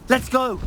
Let's go!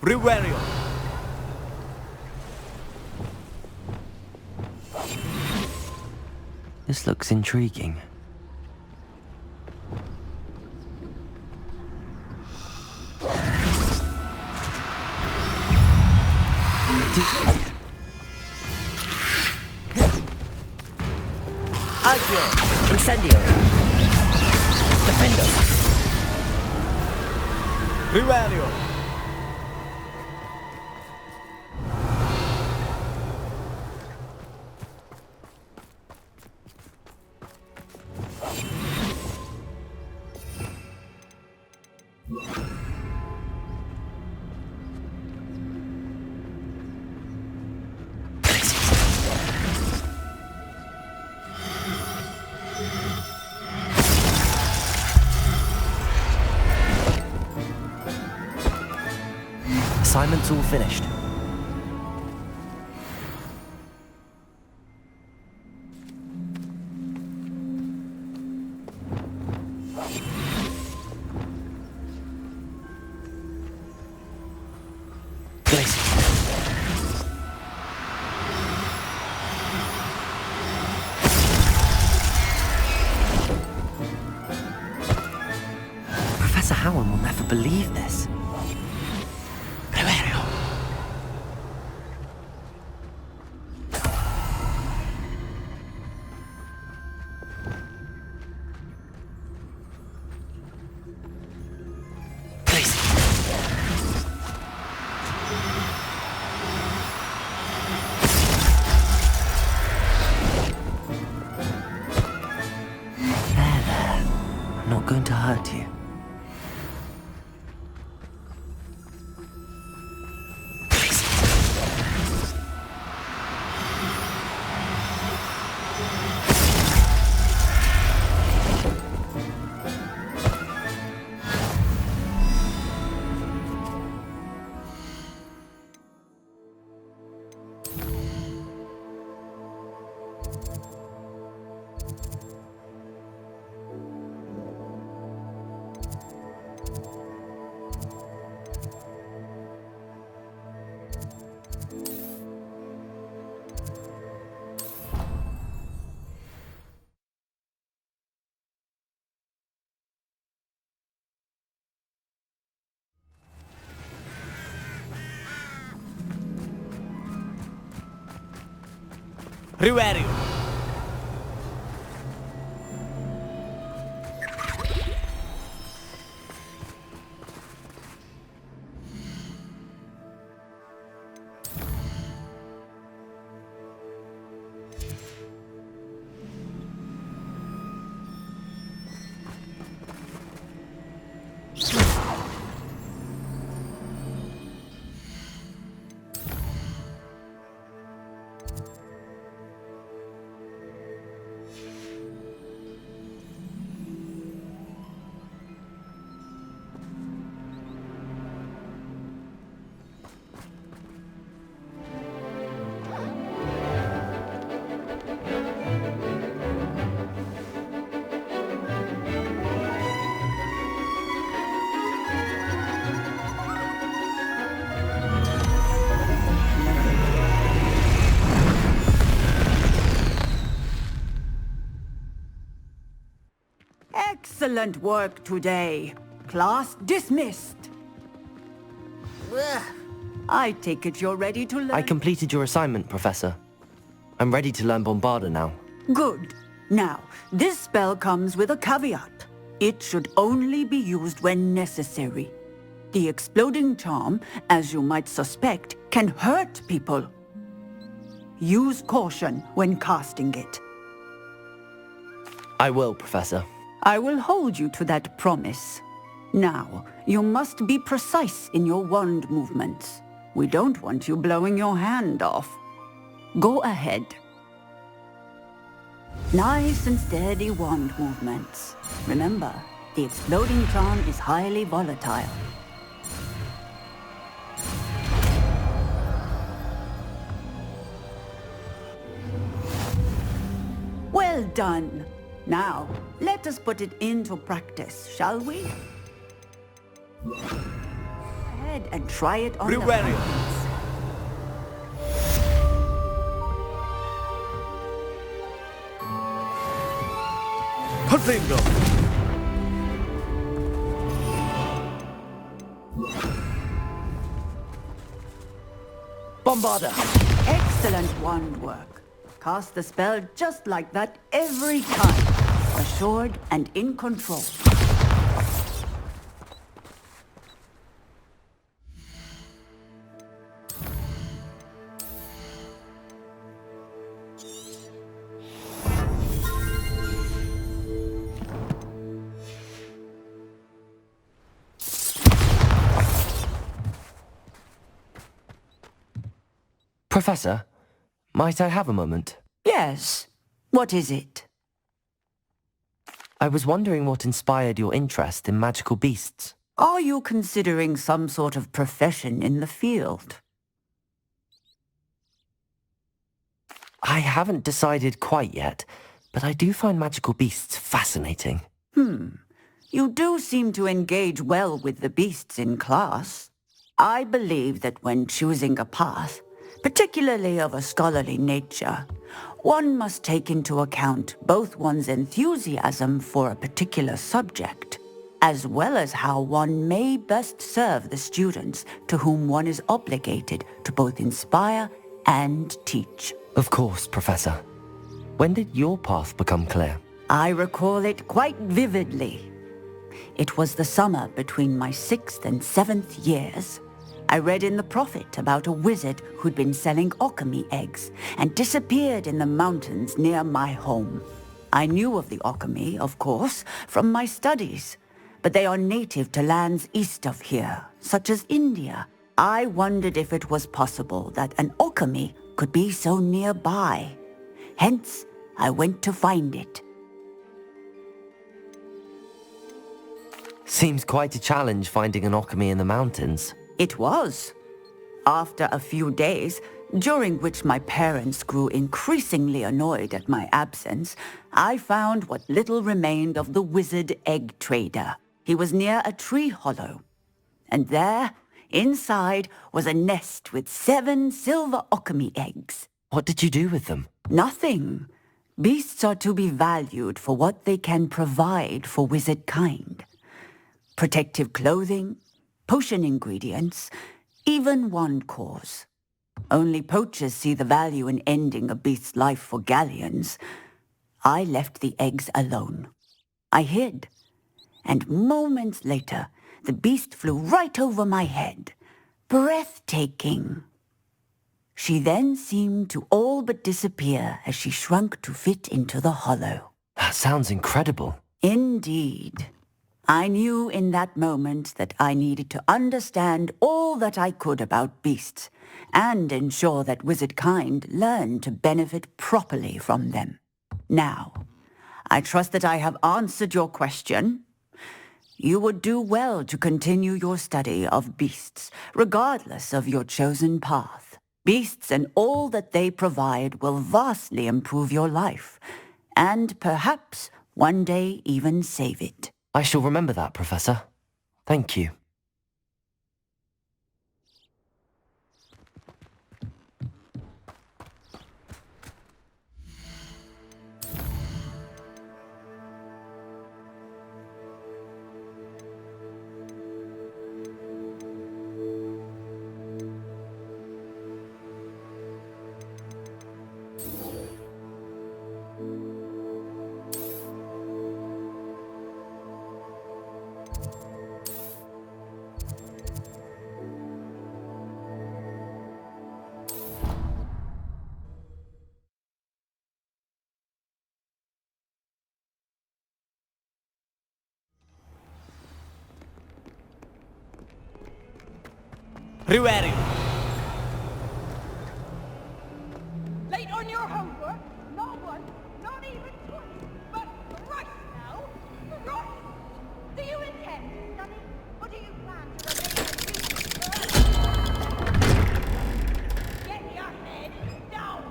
Riverio. This looks intriguing. Agio! Incendio! Defendo! Riverio. Assignment's all finished. Professor Howard will never believe this. Not going to hurt you. Riverio. Excellent work today. Class dismissed. I take it you're ready to learn. I completed your assignment, Professor. I'm ready to learn Bombarda now. Good. Now, this spell comes with a caveat. It should only be used when necessary. The exploding charm, as you might suspect, can hurt people. Use caution when casting it. I will, Professor. I will hold you to that promise. Now, you must be precise in your wand movements. We don't want you blowing your hand off. Go ahead. Nice and steady wand movements. Remember, the exploding charm is highly volatile. Well done. Now, let us put it into practice, shall we? Go ahead and try it on the Revelio. mountains. Confringo. Bombarda! Excellent wand work. Cast the spell just like that every time. Assured and in control. Professor, might I have a moment? Yes. What is it? I was wondering what inspired your interest in magical beasts. Are you considering some sort of profession in the field? I haven't decided quite yet, but I do find magical beasts fascinating. You do seem to engage well with the beasts in class. I believe that when choosing a path, particularly of a scholarly nature, one must take into account both one's enthusiasm for a particular subject, as well as how one may best serve the students to whom one is obligated to both inspire and teach. Of course, Professor. When did your path become clear? I recall it quite vividly. It was the summer between my 6th and 7th years. I read in the Prophet about a wizard who'd been selling alchemy eggs and disappeared in the mountains near my home. I knew of the alchemy, of course, from my studies, but they are native to lands east of here, such as India. I wondered if it was possible that an alchemy could be so nearby. Hence, I went to find it. Seems quite a challenge finding an alchemy in the mountains. It was. After a few days, during which my parents grew increasingly annoyed at my absence, I found what little remained of the wizard egg trader. He was near a tree hollow. And there, inside, was a nest with 7 silver alchemy eggs. What did you do with them? Nothing. Beasts are to be valued for what they can provide for wizard kind. Protective clothing, potion ingredients, even wand cores. Only poachers see the value in ending a beast's life for galleons. I left the eggs alone. I hid, and moments later, the beast flew right over my head. Breathtaking. She then seemed to all but disappear as she shrunk to fit into the hollow. That sounds incredible. Indeed. I knew in that moment that I needed to understand all that I could about beasts and ensure that wizard kind learned to benefit properly from them. Now, I trust that I have answered your question. You would do well to continue your study of beasts, regardless of your chosen path. Beasts and all that they provide will vastly improve your life, and perhaps one day even save it. I shall remember that, Professor. Thank you. Prevario. Late on your homework? Not one, not even twice, but right now, right. Do you intend to study, or do you plan to remain Get your head down!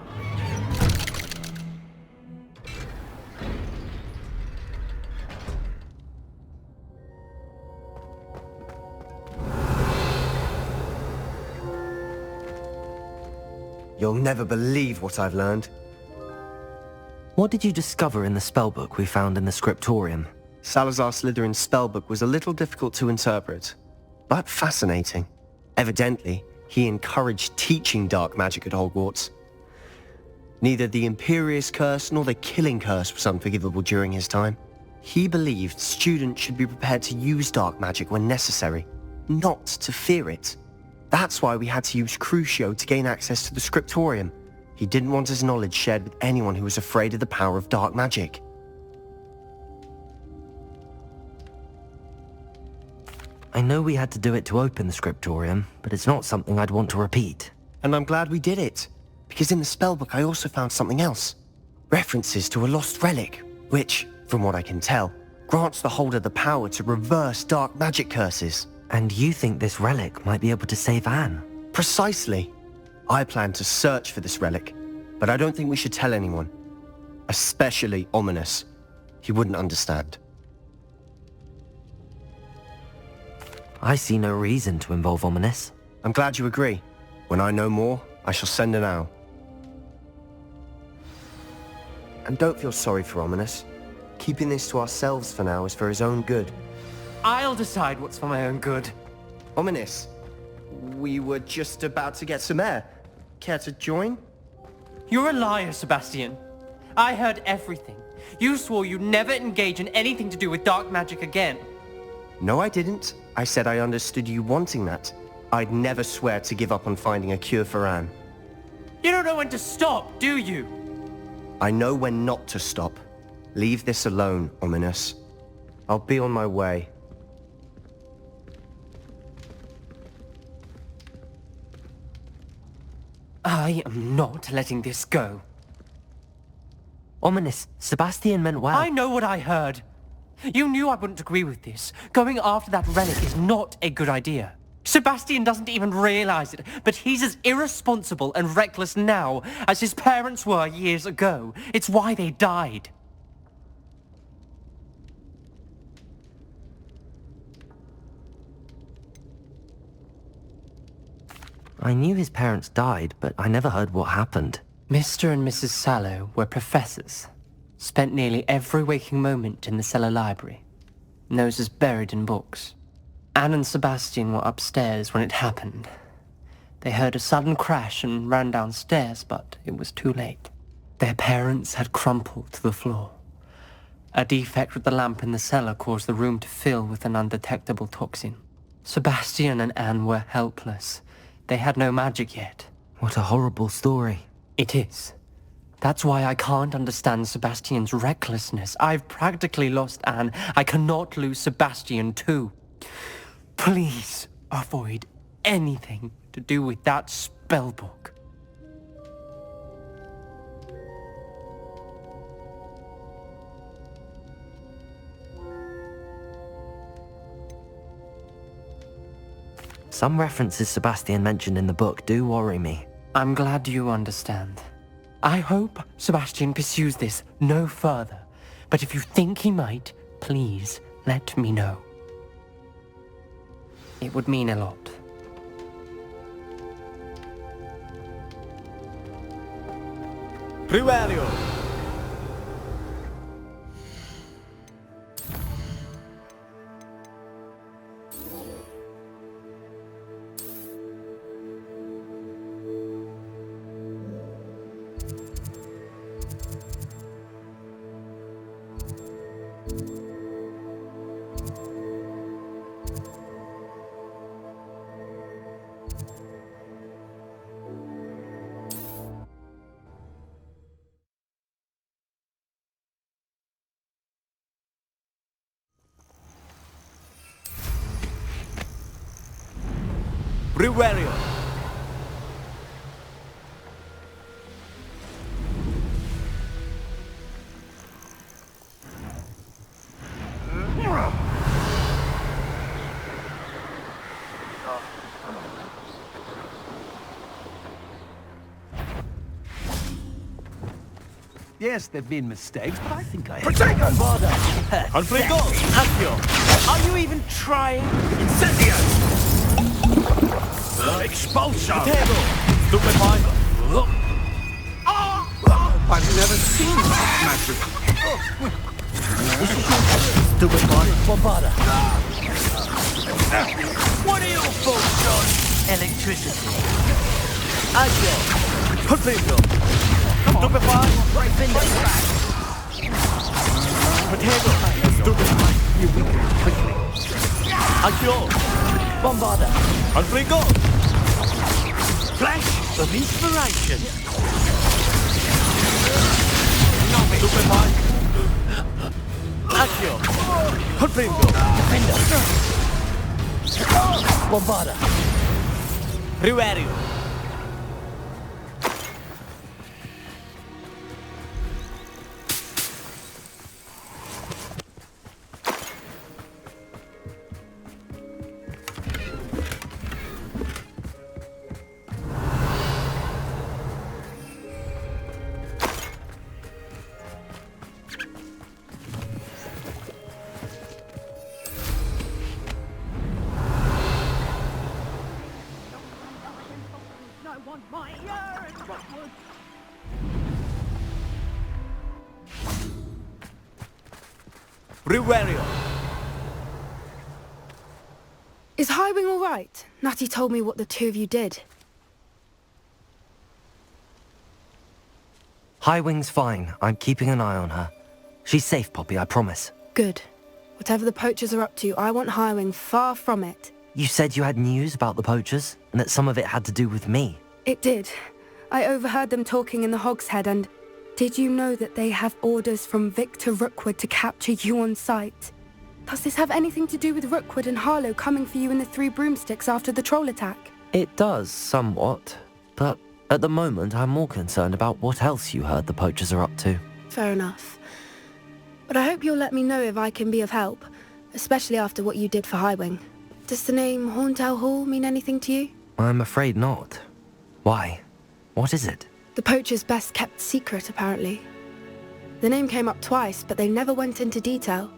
You'll never believe what I've learned. What did you discover in the spellbook we found in the scriptorium? Salazar Slytherin's spellbook was a little difficult to interpret, but fascinating. Evidently, he encouraged teaching dark magic at Hogwarts. Neither the Imperious Curse nor the Killing Curse was unforgivable during his time. He believed students should be prepared to use dark magic when necessary, not to fear it. That's why we had to use Crucio to gain access to the scriptorium. He didn't want his knowledge shared with anyone who was afraid of the power of dark magic. I know we had to do it to open the scriptorium, but it's not something I'd want to repeat. And I'm glad we did it, because in the spellbook I also found something else. References to a lost relic, which, from what I can tell, grants the holder the power to reverse dark magic curses. And you think this relic might be able to save Anne? Precisely. I plan to search for this relic, but I don't think we should tell anyone. Especially Ominous. He wouldn't understand. I see no reason to involve Ominous. I'm glad you agree. When I know more, I shall send an owl. And don't feel sorry for Ominous. Keeping this to ourselves for now is for his own good. I'll decide what's for my own good. Ominous, we were just about to get some air. Care to join? You're a liar, Sebastian. I heard everything. You swore you'd never engage in anything to do with dark magic again. No, I didn't. I said I understood you wanting that. I'd never swear to give up on finding a cure for Anne. You don't know when to stop, do you? I know when not to stop. Leave this alone, Ominous. I'll be on my way. I am not letting this go. Ominous, Sebastian meant well. I know what I heard. You knew I wouldn't agree with this. Going after that relic is not a good idea. Sebastian doesn't even realize it, but he's as irresponsible and reckless now as his parents were years ago. It's why they died. I knew his parents died, but I never heard what happened. Mr. and Mrs. Sallow were professors. Spent nearly every waking moment in the cellar library. Noses buried in books. Anne and Sebastian were upstairs when it happened. They heard a sudden crash and ran downstairs, but it was too late. Their parents had crumpled to the floor. A defect with the lamp in the cellar caused the room to fill with an undetectable toxin. Sebastian and Anne were helpless. They had no magic yet. What a horrible story. It is. That's why I can't understand Sebastian's recklessness. I've practically lost Anne. I cannot lose Sebastian too. Please avoid anything to do with that spellbook. Some references Sebastian mentioned in the book do worry me. I'm glad you understand. I hope Sebastian pursues this no further, but if you think he might, please let me know. It would mean a lot. Prevario. Riverio. Yes, there've been mistakes, but I think I... Protego! Confligo! Accio! Are you even trying? Incendio! Expulsion! Protego! Stupefy! I've never seen that magic. Stupefy! Bombarda. What are your folks on? Electricity. Accio! Confligo! Stupefy! Protego! Stupefy! You weaken quickly. Accio! Bombarda. Confligo! Flash of inspiration! Stupefy! Accio! Confligo! Defender. Bombarda. Riverio! No one mightier and Rockwood. Riverio! Is Highwing all right? Natty told me what the two of you did. Highwing's fine. I'm keeping an eye on her. She's safe, Poppy, I promise. Good. Whatever the poachers are up to, I want Highwing far from it. You said you had news about the poachers, and that some of it had to do with me. It did. I overheard them talking in the Hogshead, and did you know that they have orders from Victor Rookwood to capture you on sight? Does this have anything to do with Rookwood and Harlow coming for you in the Three Broomsticks after the troll attack? It does, somewhat. But at the moment, I'm more concerned about what else you heard the poachers are up to. Fair enough. But I hope you'll let me know if I can be of help, especially after what you did for Highwing. Does the name Horntail Hall mean anything to you? I'm afraid not. Why? What is it? The poacher's best kept secret, apparently. The name came up twice, but they never went into detail.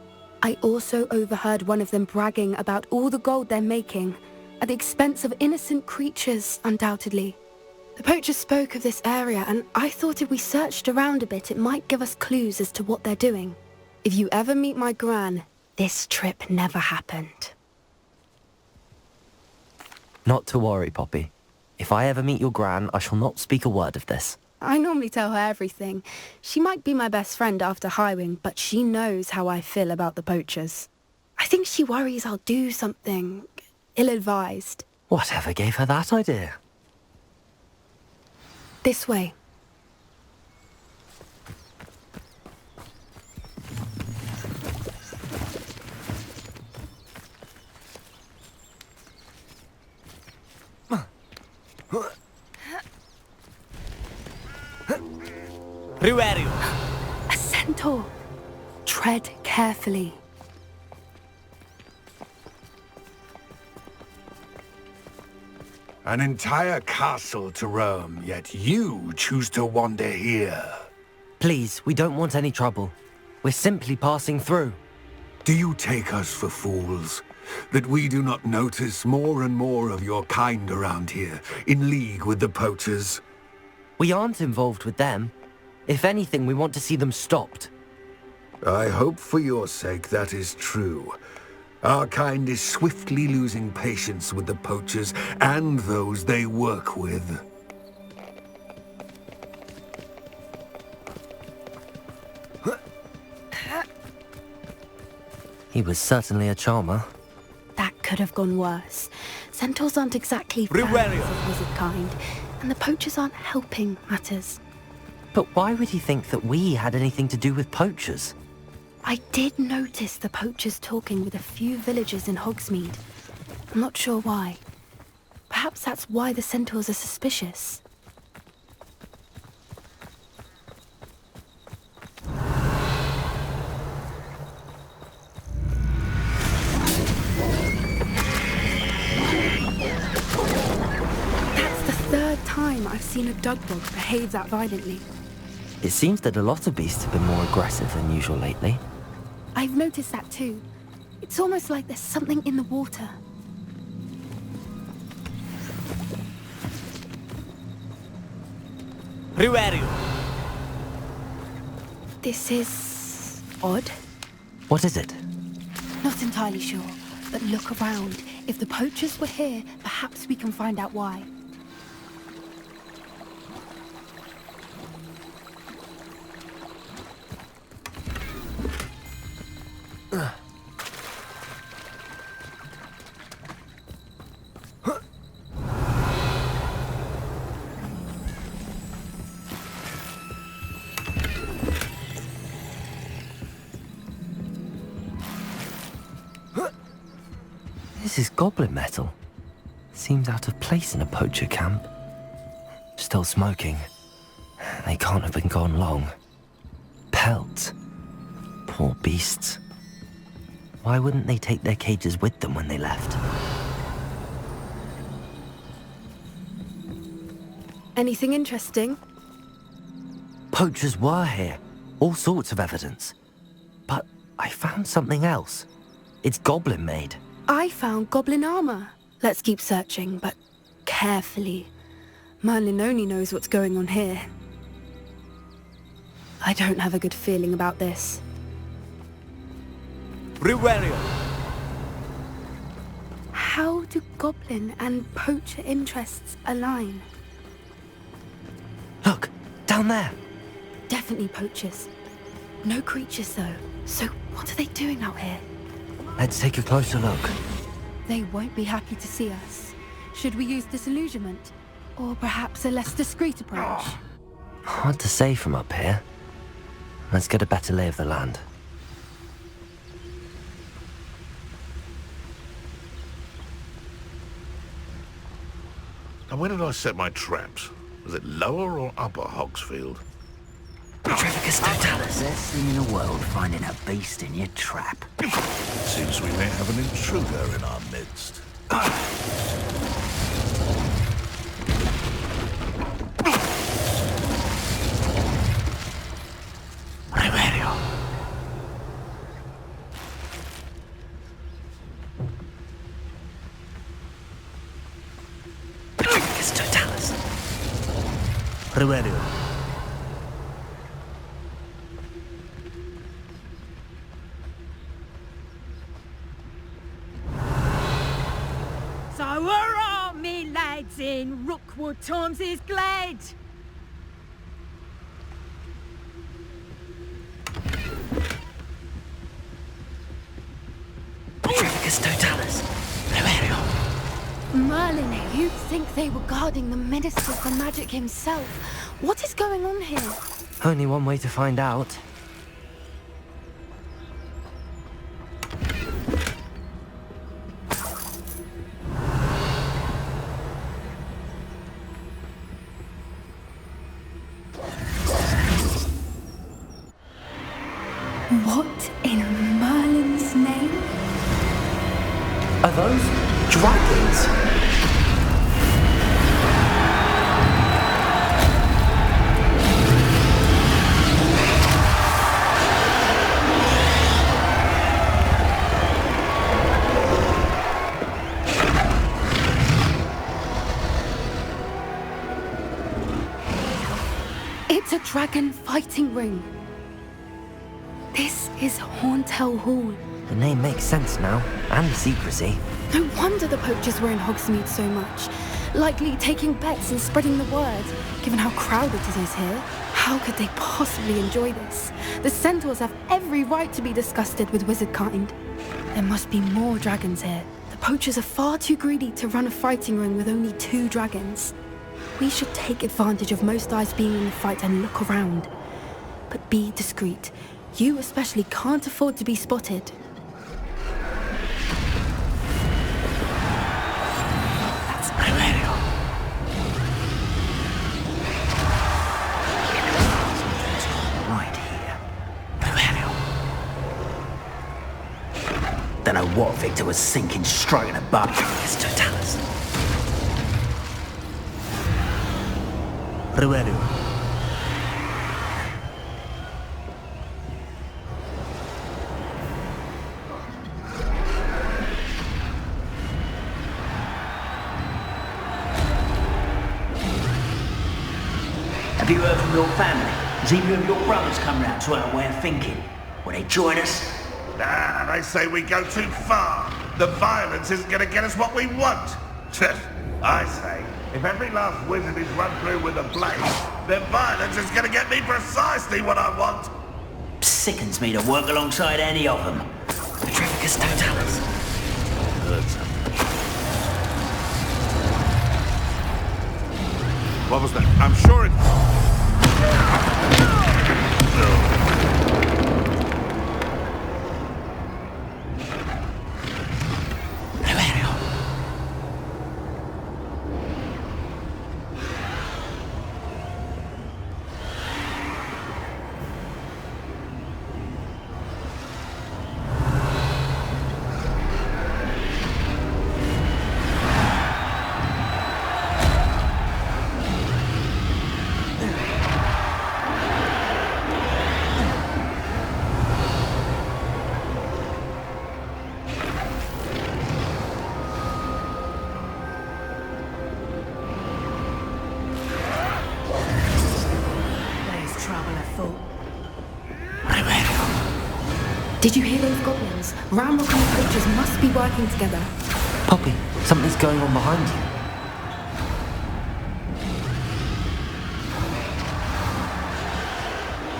I also overheard one of them bragging about all the gold they're making, at the expense of innocent creatures, undoubtedly. The poacher spoke of this area, and I thought if we searched around a bit, it might give us clues as to what they're doing. If you ever meet my gran, this trip never happened. Not to worry, Poppy. If I ever meet your gran, I shall not speak a word of this. I normally tell her everything. She might be my best friend after Highwing, but she knows how I feel about the poachers. I think she worries I'll do something ill-advised. Whatever gave her that idea? This way. Riverio! A centaur. Tread carefully. An entire castle to roam, yet you choose to wander here. Please, we don't want any trouble. We're simply passing through. Do you take us for fools? That we do not notice more and more of your kind around here, in league with the poachers? We aren't involved with them. If anything, we want to see them stopped. I hope for your sake that is true. Our kind is swiftly losing patience with the poachers and those they work with. He was certainly a charmer. That could have gone worse. Centaurs aren't exactly fans Riverio. of wizard kind, and the poachers aren't helping matters. But why would he think that we had anything to do with poachers? I did notice the poachers talking with a few villagers in Hogsmeade. I'm not sure why. Perhaps that's why the centaurs are suspicious. That's the third time I've seen a dugbog behave that violently. It seems that a lot of beasts have been more aggressive than usual lately. I've noticed that too. It's almost like there's something in the water. Riverio. This is odd. What is it? Not entirely sure, but look around. If the poachers were here, perhaps we can find out why. This is goblin metal. Seems out of place in a poacher camp. Still smoking. They can't have been gone long. Pelts. Poor beasts. Why wouldn't they take their cages with them when they left? Anything interesting? Poachers were here. All sorts of evidence. But I found something else. It's goblin made. I found goblin armor. Let's keep searching, but carefully. Merlin only knows what's going on here. I don't have a good feeling about this. Riverio. How do goblin and poacher interests align? Look, down there. Definitely poachers. No creatures though. So what are they doing out here? Let's take a closer look. They won't be happy to see us. Should we use disillusionment? Or perhaps a less discreet approach? Hard to say from up here. Let's get a better lay of the land. And where did I set my traps? Was it lower or upper Hogsfield? Petrificus totalis. Best thing in the world, finding a beast in your trap. Seems we may have an intruder in our midst. Riverio. Petrificus totalis. Riverio. So hurrah, me lads in Rookwood times is glad. Petrificus totalis. Riverio. Merlin, you'd think they were guarding the Minister for Magic himself. What is going on here? Only one way to find out. What in Merlin's name? Are those dragons? It's a dragon fighting ring. This is Horntail Hall. The name makes sense now, and the secrecy. No wonder the poachers were in Hogsmeade so much. Likely taking bets and spreading the word, given how crowded it is here. How could they possibly enjoy this? The centaurs have every right to be disgusted with wizard kind. There must be more dragons here. The poachers are far too greedy to run a fighting ring with only 2 dragons. We should take advantage of most eyes being in the fight and look around. But be discreet. You especially can't afford to be spotted. That's Riverio. Don't know what Victor was thinking, striking a buck. It's Totalis. Revelio. Have you heard from your family? Has either of your brothers come round to our way of thinking? Will they join us? Nah, they say we go too far. The violence isn't going to get us what we want. I say, if every last wizard is run through with a blade, then violence is going to get me precisely what I want. Sickens me to work alongside any of them. Petrificus Totalis. What was that? I'm sure it... Did you hear those goblins? Ramrock and the poachers must be working together. Poppy, something's going on behind you.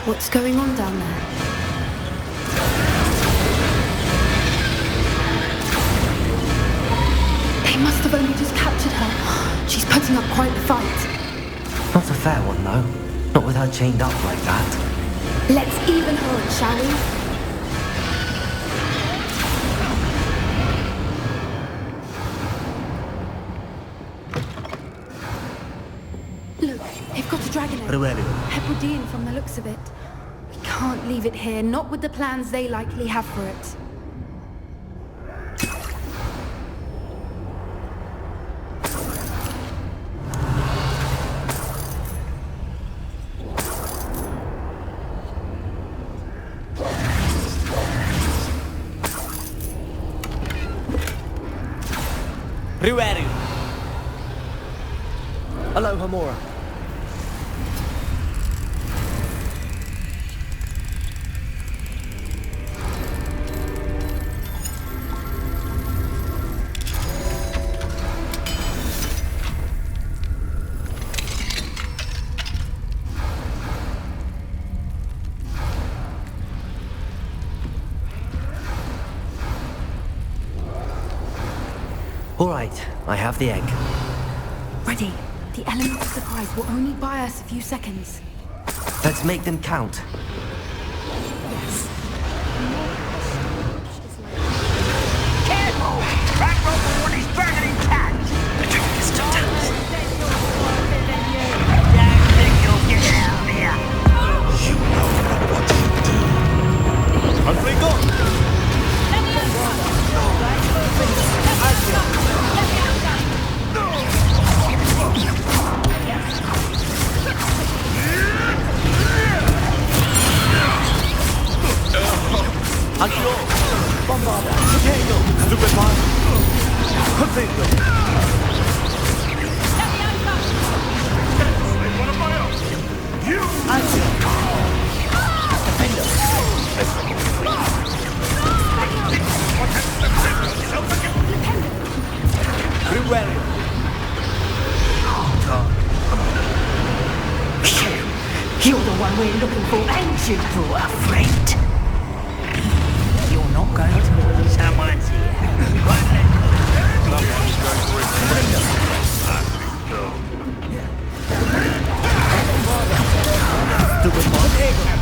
What's going on down there? They must have only just captured her. She's putting up quite the fight. Not a fair one, though. Not with her chained up like that. Let's even her, shall we? Look, they've got a dragon egg. Revelio. Hebridean from the looks of it. We can't leave it here, not with the plans they likely have for it. Revelio. Hello, Hamura. All right, I have the egg. Ready. The element of surprise will only buy us a few seconds. Let's make them count. Yes. Careful! Back rope one is burning intact! Petrificus Totalis. Don't think you'll get out of here! You know what you do. Confligo. Accio! Bombarda! Potato! Stupefy! Confligo! One of my own. You! Accio! Defender! Revelio. You're the one we're looking for, ain't you, poor friend? You're not going to... Someone's here. Someone's going for it.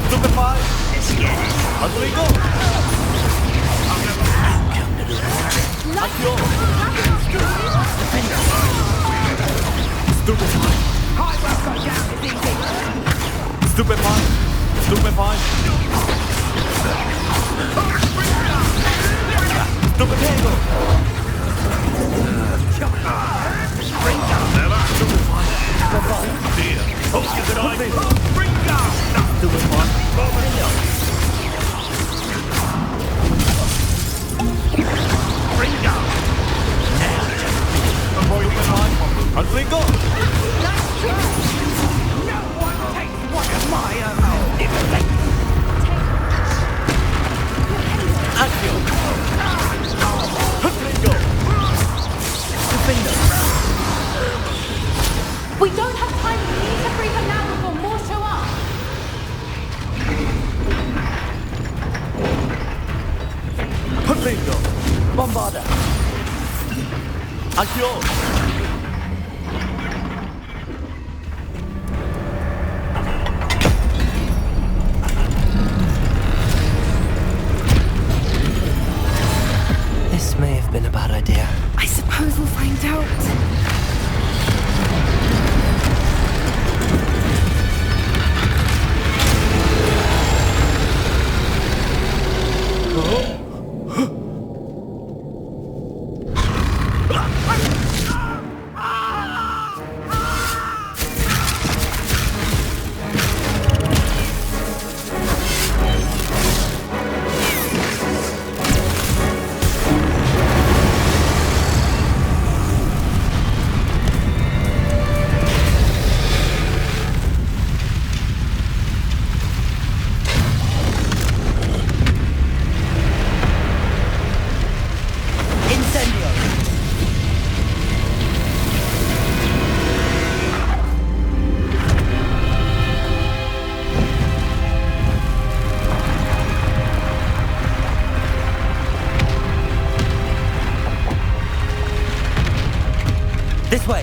Stupefy! Let's get it. Confligo! Accio! Stupefy! Stupefy! Stupefy! Stupefy! Bombarder. Accio. This may have been a bad idea. I suppose we'll find out. This way.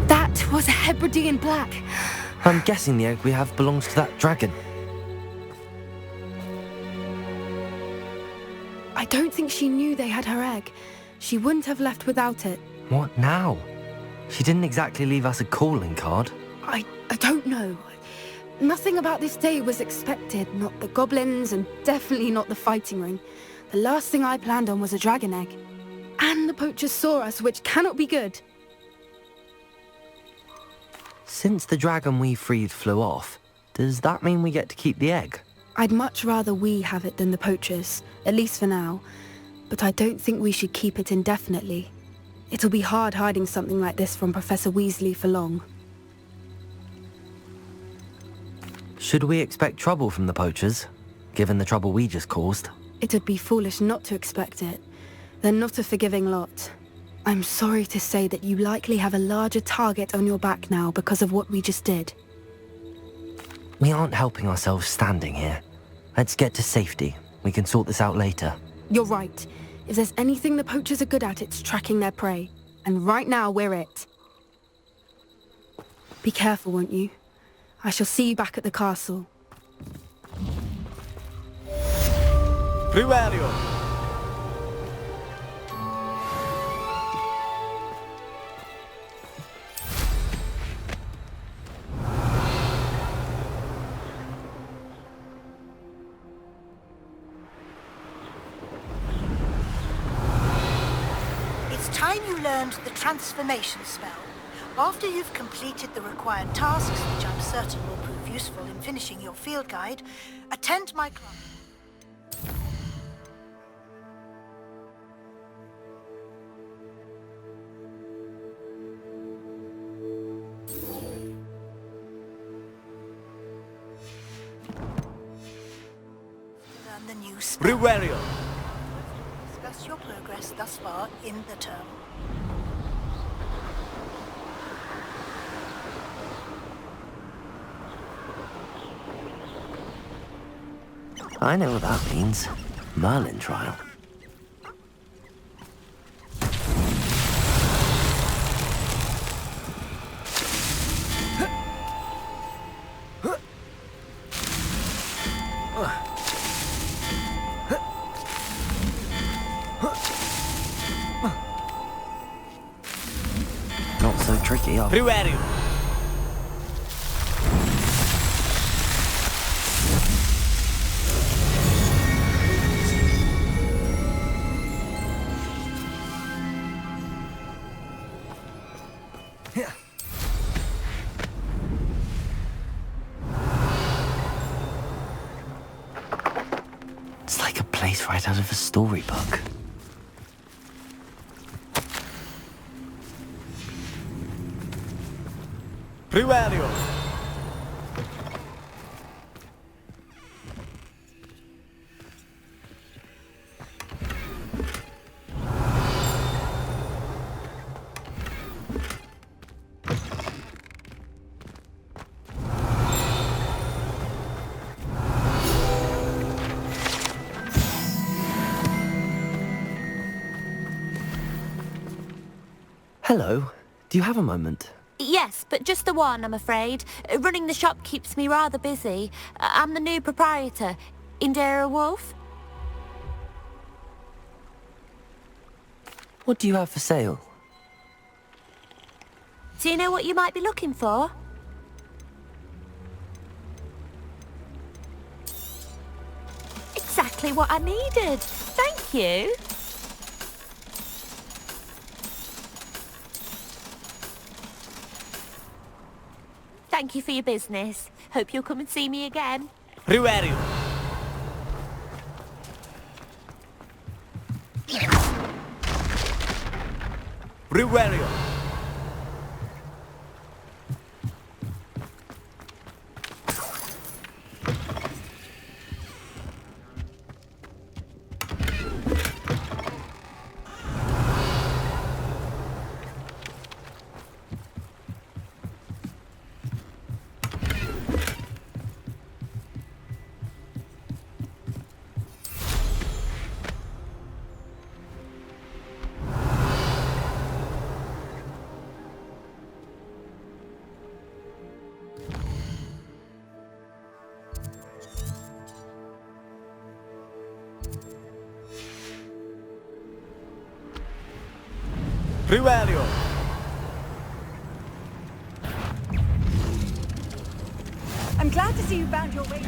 That was a Hebridean black. I'm guessing the egg we have belongs to that dragon. I don't think she knew they had her egg. She wouldn't have left without it. What now? She didn't exactly leave us a calling card. I don't know. Nothing about this day was expected. Not the goblins, and definitely not the fighting ring. The last thing I planned on was a dragon egg. And the poachers saw us, which cannot be good. Since the dragon we freed flew off, does that mean we get to keep the egg? I'd much rather we have it than the poachers, at least for now. But I don't think we should keep it indefinitely. It'll be hard hiding something like this from Professor Weasley for long. Should we expect trouble from the poachers, given the trouble we just caused? It'd be foolish not to expect it. They're not a forgiving lot. I'm sorry to say that you likely have a larger target on your back now because of what we just did. We aren't helping ourselves standing here. Let's get to safety. We can sort this out later. You're right. If there's anything the poachers are good at, it's tracking their prey. And right now, we're it. Be careful, won't you? I shall see you back at the castle. Primario. Time you learned the transformation spell. After you've completed the required tasks, which I'm certain will prove useful in finishing your field guide, attend my class. Learn the new spell. Primario. Discuss your progress thus far in the term. I know what that means. Merlin trial. Not so tricky, are we? Primario. It's like a place right out of a storybook. Primario. Hello. Do you have a moment? Yes, but just the one, I'm afraid. Running the shop keeps me rather busy. I'm the new proprietor, Indira Wolf. What do you have for sale? Do you know what you might be looking for? Exactly what I needed. Thank you. Thank you for your business. Hope you'll come and see me again. Riverio. Riverio. Riverio. I'm glad to see you found your way.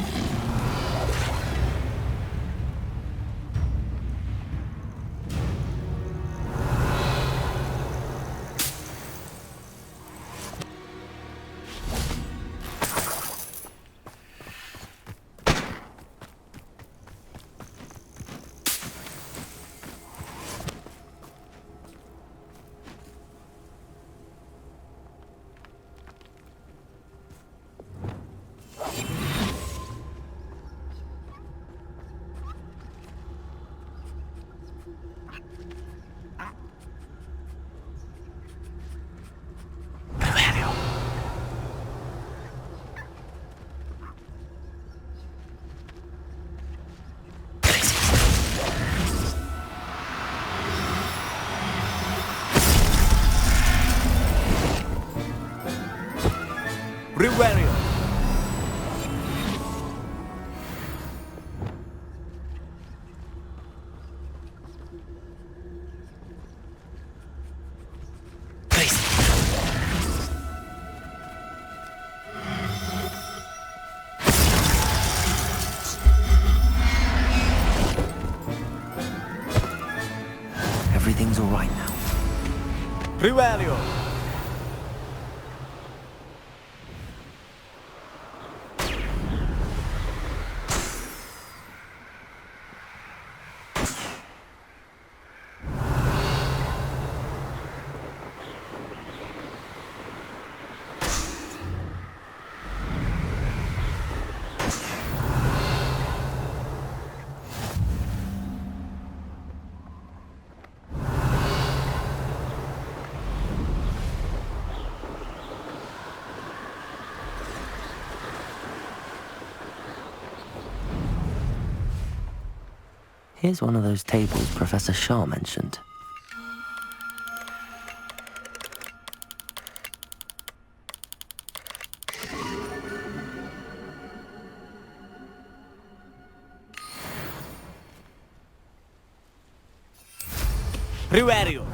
Riverio. Everything's all right now. Riverio. Here's one of those tables Professor Shah mentioned. Riverio.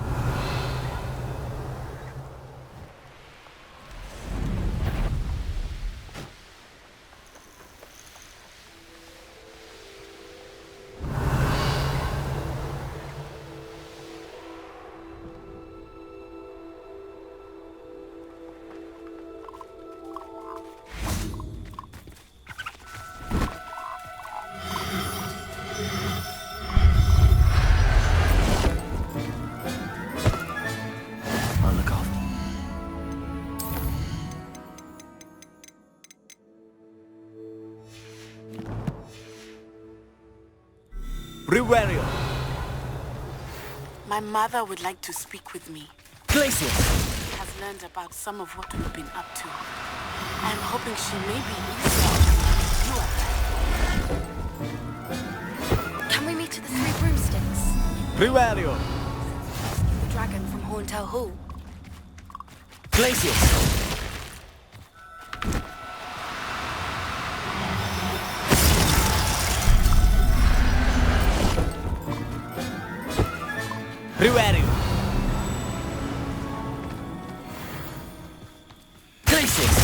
Riverio. My mother would like to speak with me. Glacius. She has learned about some of what we've been up to. I'm hoping she may be easier. Can we meet at the Three Broomsticks? Riverio. The dragon from Horntail Hall. Glaciers. Rivario. Glaciers.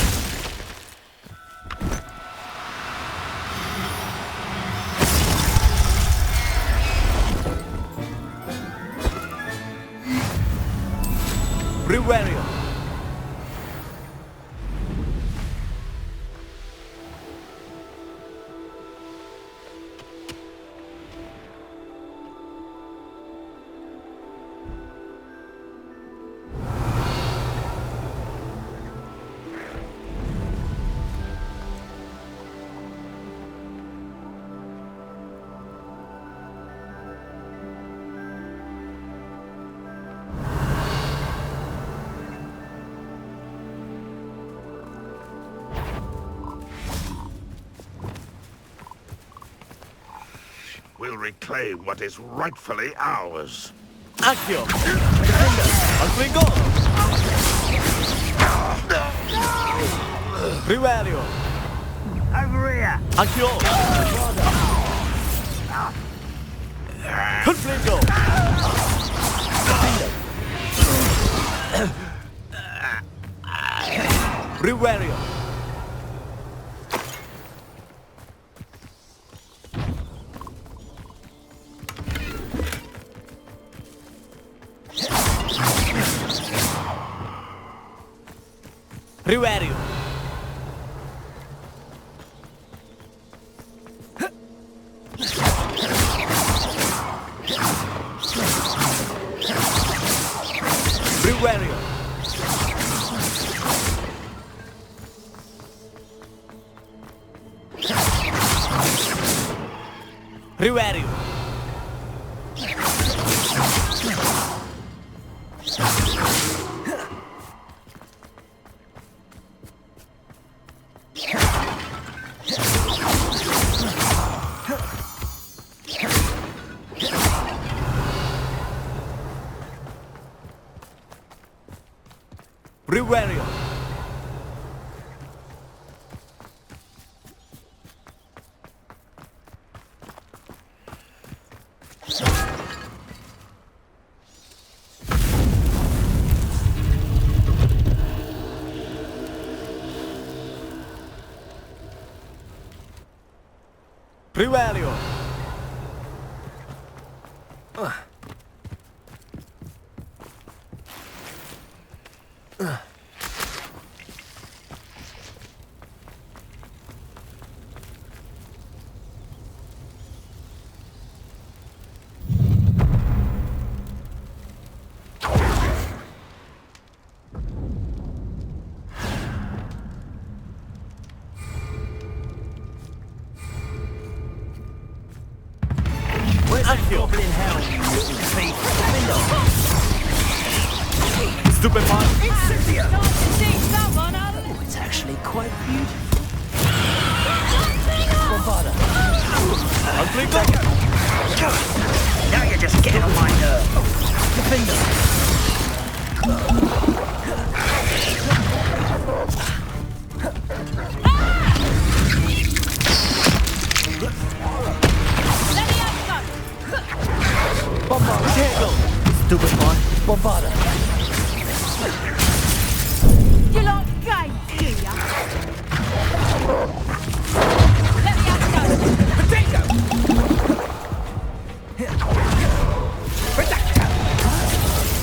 Rivario. We'll reclaim what is rightfully ours. Accio. Defender. Alfrigo. Rivario. Over here! Accio. Confligo. Rivario. Rivario. Rivario. Rivario. Rivario. Rivario. Goblin hell, you little thief! Stupefy. Incendia! Oh, It's actually quite beautiful. Bravada! Alfrigo. Now you're just getting on my nerve. Defender! Diego. Stupefy! Bravada! You like games, do ya? Let me have a go. Potato!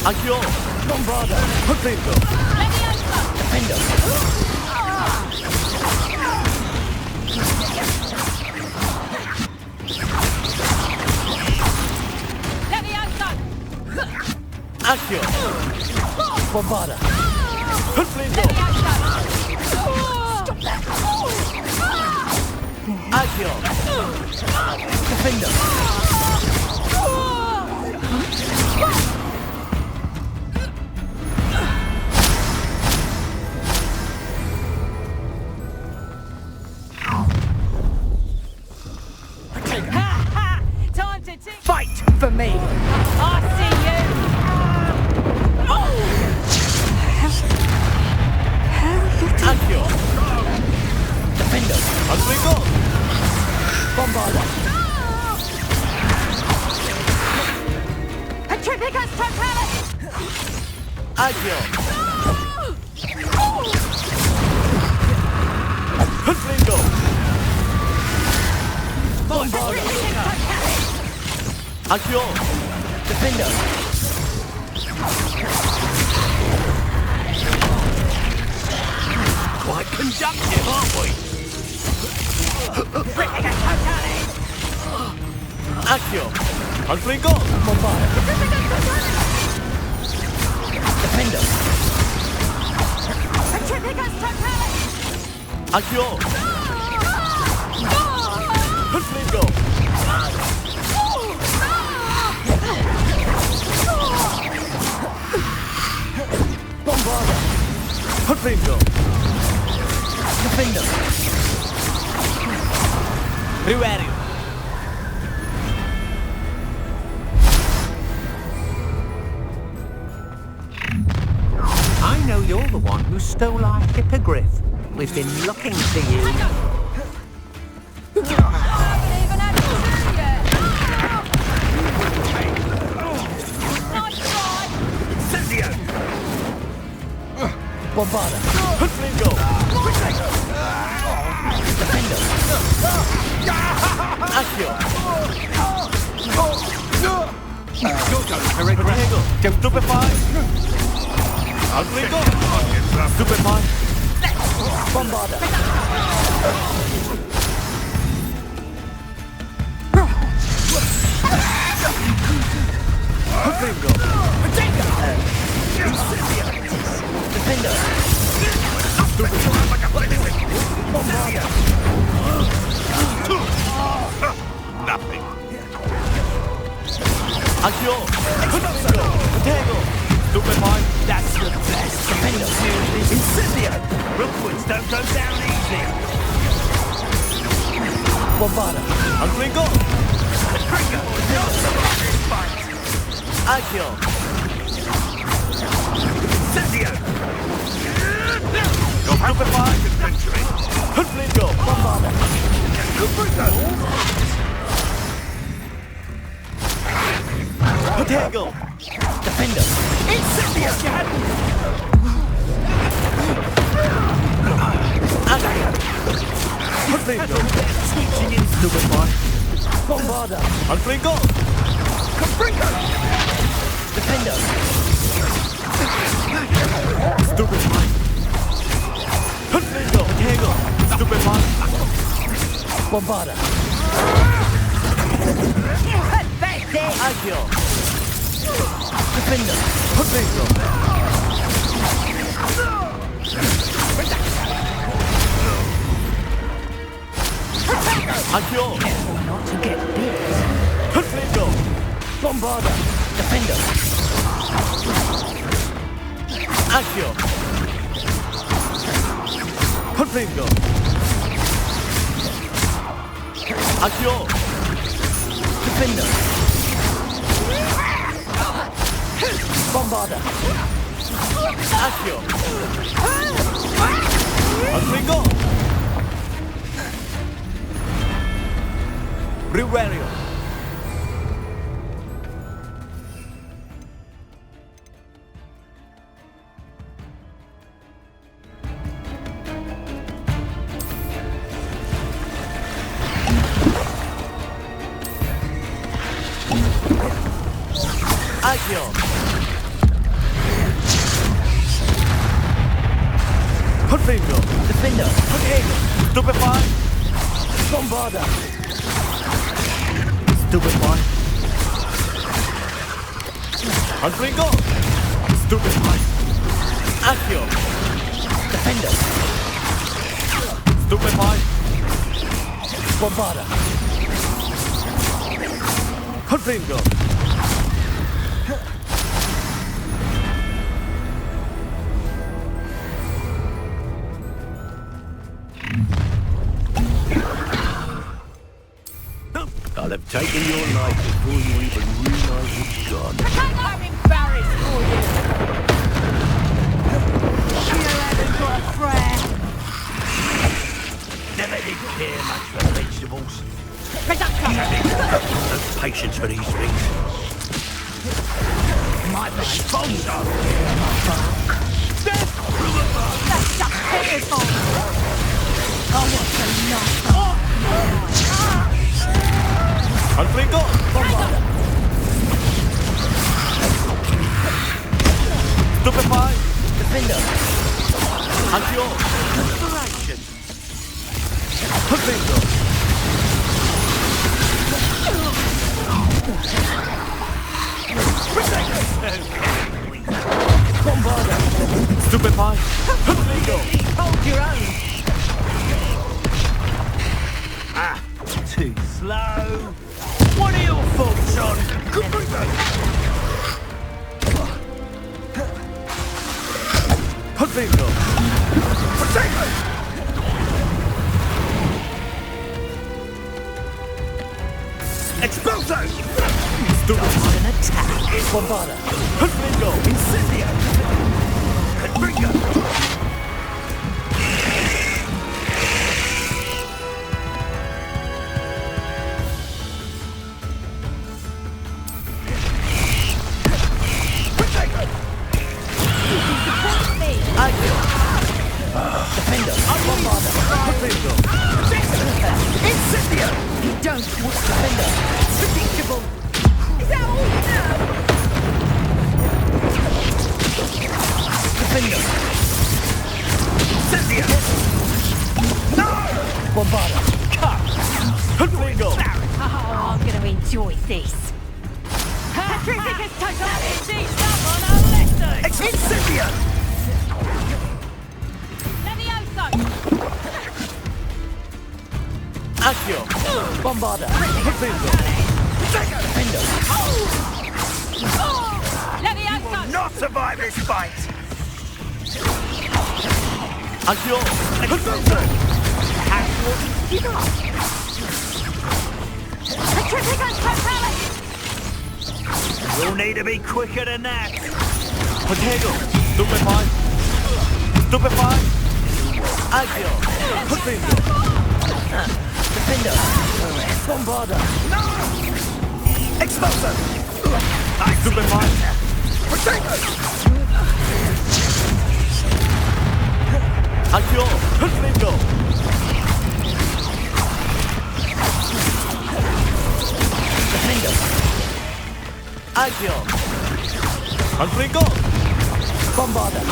Accio. Bombarda! Confligo. Let me have a go. Defender! Let me have a go. Accio. Bombarda! Confligo. Let me have a go. Accio. Defender! Time to tick. Fight for me! I see you. Accio. Confringo. Bombarda. Accio. Defender. Quite conductive, aren't we? Accio. Confringo. Bombarda. Defender. Accio. Confringo. Bombarda. Confringo. Defender. Riverio. I know you're the one who stole our hippogriff. We've been looking for you. Incendio! Bombarda. Confringo. Defender. Accio. Prego. Stupefy. Confringo. Stupefy. Bombarda. Confringo. Defender. Bombarda. Nothing. Accio. Confringo. Prego. Stupefy. That's the best. Defender. Incendio. Rookwoods don't go down easy. Bombarda. Confringo. Accio. Incendio! Stupefy. Confringo. Bombarda. Prego. Defender. Incendio. Accio. Confringo. Stupefy. Bombarda. Confringo. Defender. Stupefy. Confringo. Prego. Stupefy. Bombarda. Accio. Defender. Confringo. Accio. Not to get bit. Confringo. Bombarda. Defender. Accio. Confringo. Accio. Defender. Bombarda. Accio. Confringo. Riverio. Accio. Confringo. Defender. Prego. Stupefy. Bombarda. Stupefy. Confringo. Stupefy. Accio. Defender. Stupefy. Bombarda. Confringo. I'll have taken your life before you even realize it's gone. I'm embarrassed for you. You haven't got a prayer. Never did care much for vegetables. No patience for these things. my exposure! That's just pitiful! I want to knock Confringo! Stupefy! Defender! Accio! Inspiration! Confringo! Bombarder! Stupefy! Confringo! Hold your own! Too slow! What are your thoughts on Confringo? Potato! Expulso! Stupefy! An attack! Bombarder! Confringo! Incendio! Confringo! Defender! Bombarder! Confringo! Incendio! You don't want Defender! Predictable! Is that all you know? Defender! Incendio! No! Bombarder! Cut! Confringo! Oh, I'm gonna enjoy this. Petrificus totality! Someone on listen! Incendio! Levioso! Accio! Bombarder! Confringo! Defender! Levioso! Not survive this fight! Accio! Confringo! Give up! Petrificus totality! You'll need to be quicker than that! Potato! Stupefy! Stupefy! Accio! Confringo! Defender! Bombarder! Expulso! Stupefy! Potato! Accio! Confringo! Defender! Accio! Confringo! Bombarder!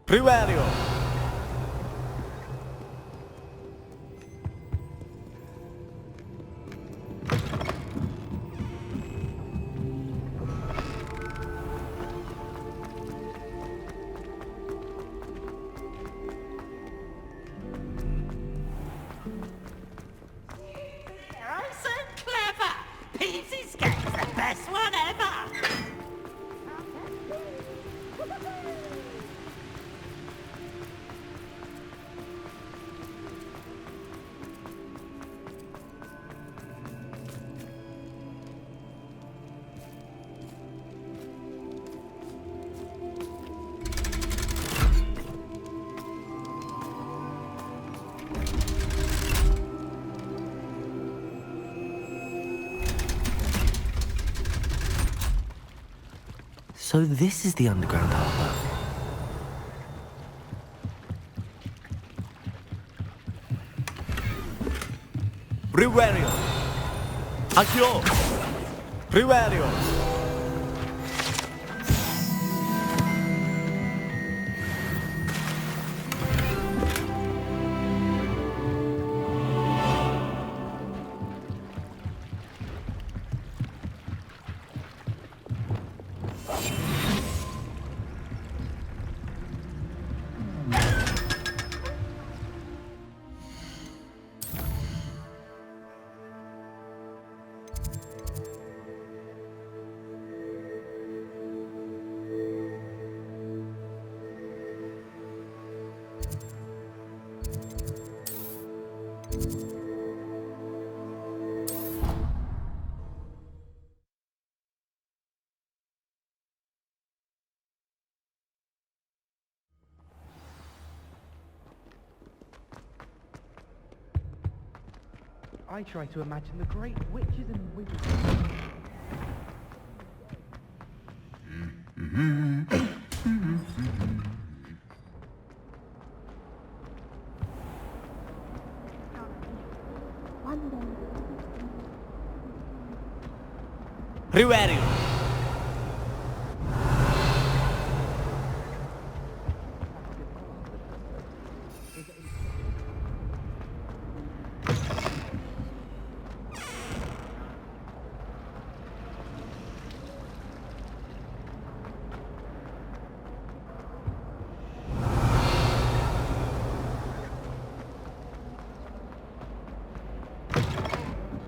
Privario! They're so clever. Peasy's game's the best one ever. So this is the underground harbour. Riverio. Accio. Riverio. I try to imagine the great witches and wizards. Riverio.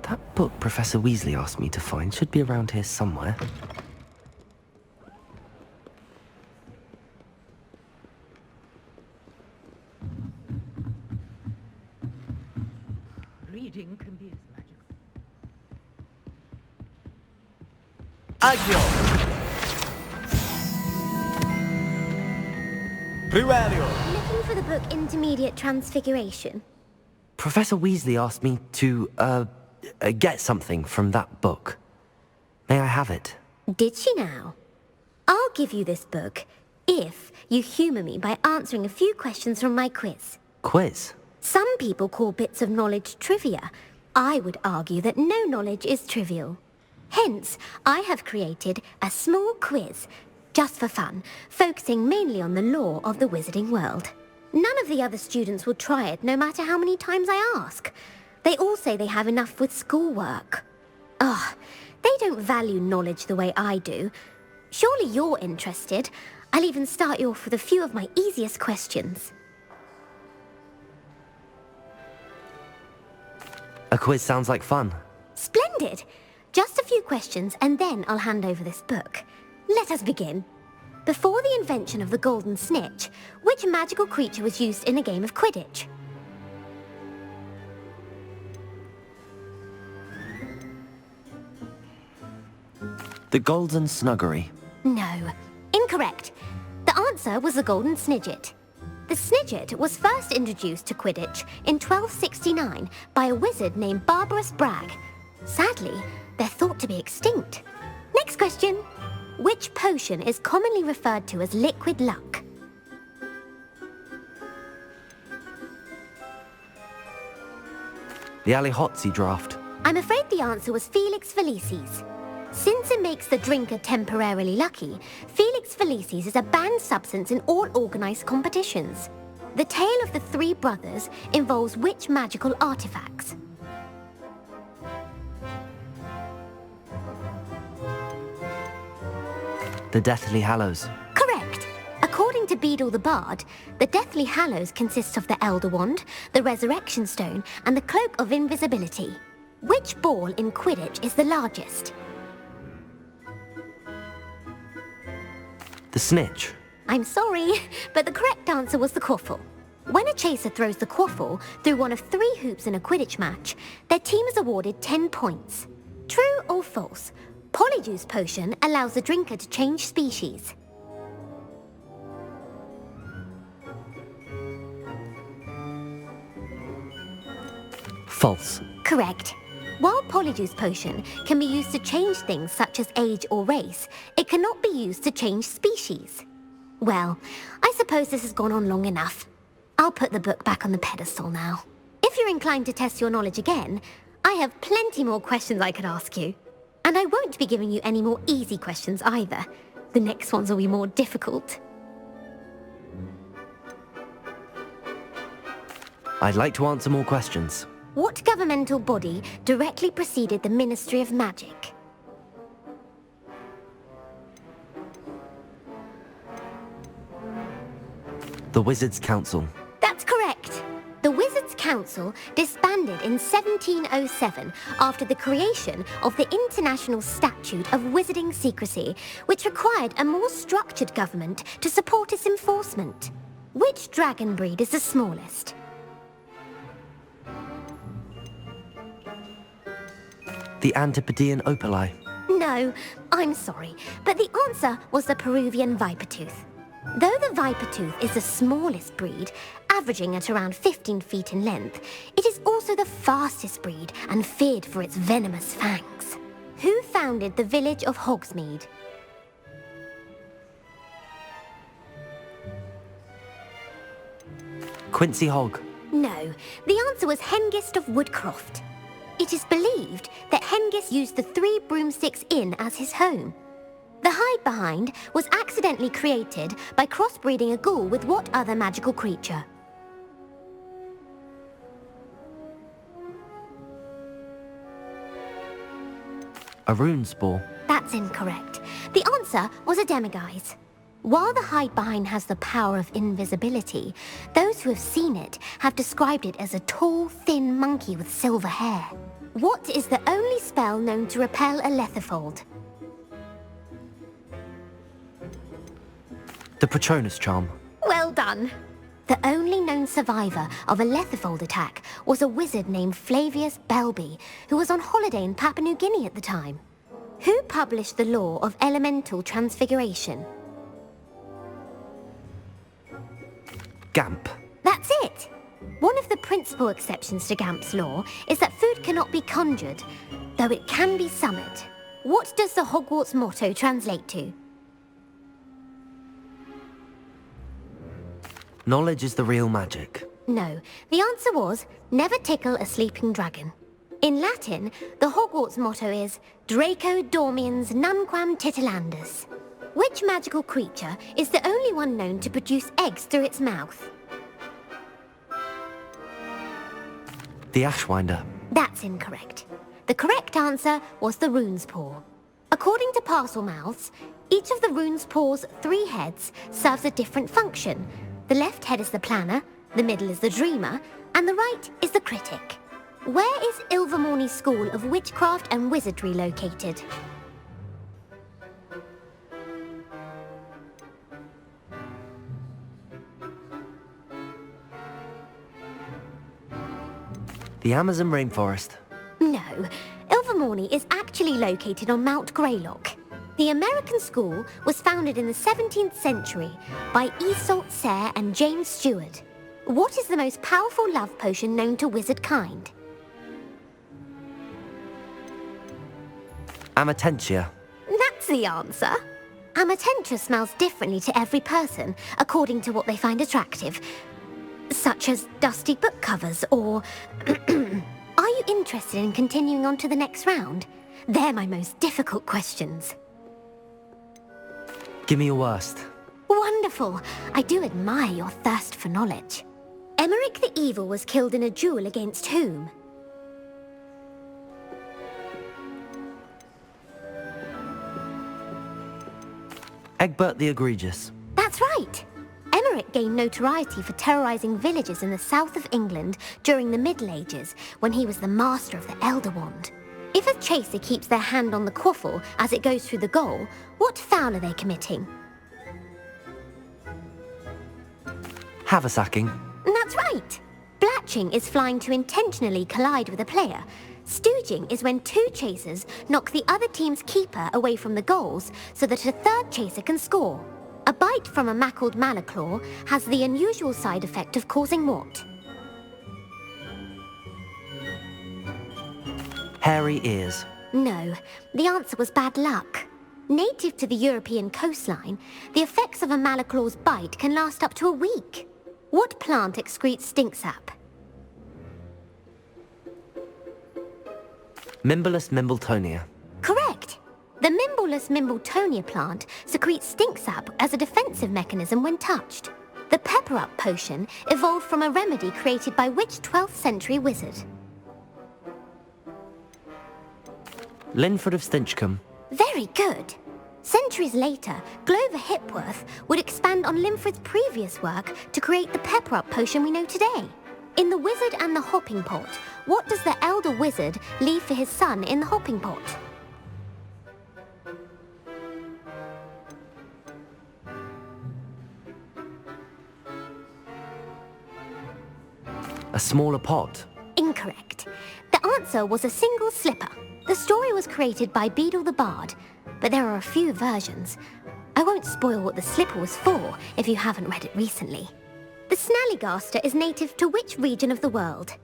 That book Professor Weasley asked me to find should be around here somewhere. Reading can be as magical. Accio. Riverio. Looking for the book Intermediate Transfiguration. Professor Weasley asked me to, get something from that book. May I have it? Did she now? I'll give you this book if you humour me by answering a few questions from my quiz. Quiz? Some people call bits of knowledge trivia. I would argue that no knowledge is trivial. Hence, I have created a small quiz, just for fun, focusing mainly on the lore of the wizarding world. None of the other students will try it, no matter how many times I ask. They all say they have enough with schoolwork. Ugh, they don't value knowledge the way I do. Surely you're interested. I'll even start you off with a few of my easiest questions. A quiz sounds like fun. Splendid! Just a few questions and then I'll hand over this book. Let us begin. Before the invention of the golden snitch, which magical creature was used in a game of Quidditch? The Golden Snuggery. No. Incorrect. The answer was the golden snidget. The snidget was first introduced to Quidditch in 1269 by a wizard named Barbarous Bragg. Sadly, they're thought to be extinct. Next question. Which potion is commonly referred to as liquid luck? The Allihotzi draft. I'm afraid the answer was Felix Felicis. Since it makes the drinker temporarily lucky, Felix Felicis is a banned substance in all organised competitions. The tale of the three brothers involves which magical artifacts? The Deathly Hallows. Correct. According to Beadle the Bard, the Deathly Hallows consists of the Elder Wand, the Resurrection Stone, and the Cloak of Invisibility. Which ball in Quidditch is the largest? The Snitch. I'm sorry, but the correct answer was the quaffle. When a chaser throws the quaffle through one of 3 hoops in a Quidditch match, their team is awarded 10 points. True or false? Polyjuice potion allows the drinker to change species. False. Correct. While Polyjuice potion can be used to change things such as age or race, it cannot be used to change species. Well, I suppose this has gone on long enough. I'll put the book back on the pedestal now. If you're inclined to test your knowledge again, I have plenty more questions I could ask you. And I won't be giving you any more easy questions either. The next ones will be more difficult. I'd like to answer more questions. What governmental body directly preceded the Ministry of Magic? The Wizards' Council. That's correct. The Wizards' Council disbanded in 1707 after the creation of the International Statute of Wizarding Secrecy, which required a more structured government to support its enforcement. Which dragon breed is the smallest? The Antipodean Opali. No, I'm sorry, but the answer was the Peruvian Vipertooth. Though the Vipertooth is the smallest breed, averaging at around 15 feet in length, it is also the fastest breed and feared for its venomous fangs. Who founded the village of Hogsmeade? Quincy Hogg. No, the answer was Hengist of Woodcroft. It is believed that Hengist used the Three Broomsticks Inn as his home. The hide-behind was accidentally created by crossbreeding a ghoul with what other magical creature? A rune spore. That's incorrect. The answer was a demiguise. While the hide-behind has the power of invisibility, those who have seen it have described it as a tall, thin monkey with silver hair. What is the only spell known to repel a lethifold? The Patronus Charm. Well done. The only known survivor of a lethifold attack was a wizard named Flavius Belby, who was on holiday in Papua New Guinea at the time. Who published the law of elemental transfiguration? Gamp. That's it! One of the principal exceptions to Gamp's law is that food cannot be conjured, though it can be summoned. What does the Hogwarts motto translate to? Knowledge is the real magic. No, the answer was, never tickle a sleeping dragon. In Latin, the Hogwarts motto is Draco Dormiens Nunquam Titilandus. Which magical creature is the only one known to produce eggs through its mouth? The Ashwinder. That's incorrect. The correct answer was the Rune's Paw. According to Parselmouths, each of the Rune's Paw's 3 heads serves a different function. The left head is the planner, the middle is the dreamer, and the right is the critic. Where is Ilvermorny School of Witchcraft and Wizardry located? The Amazon rainforest. No, Ilvermorny is actually located on Mount Greylock. The American school was founded in the 17th century by Isolde Sayre and James Stewart. What is the most powerful love potion known to wizard kind? Amatentia. That's the answer. Amatentia smells differently to every person, according to what they find attractive, such as dusty book covers or... Are you interested in continuing on to the next round? They're my most difficult questions. Give me your worst. Wonderful. I do admire your thirst for knowledge. Emmerich the Evil was killed in a duel against whom? Egbert the Egregious. That's right. Emmerich gained notoriety for terrorizing villages in the south of England during the Middle Ages, when he was the master of the Elder Wand. If a chaser keeps their hand on the quaffle as it goes through the goal, what foul are they committing? Haversacking. That's right. Blatching is flying to intentionally collide with a player. Stooging is when 2 chasers knock the other team's keeper away from the goals so that a 3rd chaser can score. A bite from a mackled malaclaw has the unusual side effect of causing what? Hairy ears. No, the answer was bad luck. Native to the European coastline, the effects of a malaclaw's bite can last up to a week. What plant excretes stink sap? Mimbolus Mimbletonia. Correct. The Mimbolus Mimbletonia plant secretes stink sap as a defensive mechanism when touched. The pepper-up potion evolved from a remedy created by which 12th century wizard? Linford of Stinchcombe. Very good. Centuries later, Glover Hipworth would expand on Linford's previous work to create the pepper-up potion we know today. In The Wizard and the Hopping Pot, what does the elder wizard leave for his son in the hopping pot? A smaller pot. Incorrect. The answer was a single slipper. The story was created by Beadle the Bard, but there are a few versions. I won't spoil what the slipper was for if you haven't read it recently. The snallygaster is native to which region of the world?